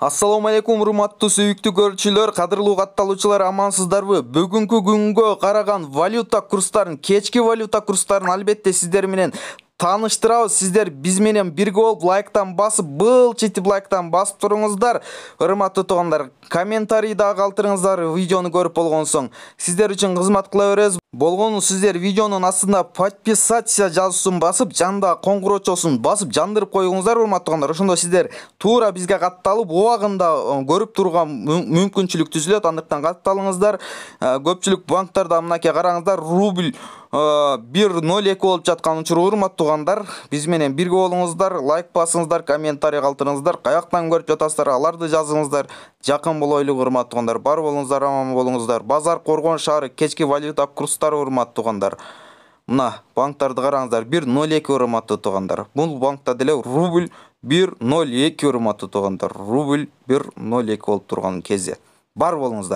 Ассаламу алейкум, урматтуу сүйүктүү көрүүчүлөр, кадырлуу катталуучулар, амансыздарбы? Бүгүнкү күнгө караган валюта курстарын, кечки валюта курстарын албетте сиздер менен таныштырабыз. Сиздер биз менен бирге болуп лайктан басып, былчитип лайктан басып туруңуздар. Урматтуу туугандар, комментарий да калтырыңыздар видеону көрүп болгон соң. Сиздер үчүн кызмат кыла беребиз. Болгону сиздер видеонун астында подписаться жазуусун басып, жанда коңгурочосун басып жандырып коюңуздар, урматтуу туугандар. Ошондо сиздер туура бизге катталып, убагында көрүп турган мүмкүнчүлүк түзүлөт. Андыктан катталыңыздар. Көпчүлүк банктарда мынакей караңыздар, рубль 1.02 болуп жаткан учур, урматтуу туугандар. Биз менен бирге болуңуздар, лайк басыңыздар, комментарий калтырыңыздар. Каяктан көрүп жатасыздар, аларды жазыңыздар. Жакын болойлук, урматтуу туугандар. Бар болуңуздар, аман болуңуздар. Базар Коргон шаары кечки валюта курстары, урматтуу туугандар. Мына банктарды караңыздар, 1.02, урматтуу туугандар. Бул банкта деле рубль 1.02, урматтуу туугандар. Рубль 1.02 болуп турган кезде. Бар болуңуздар.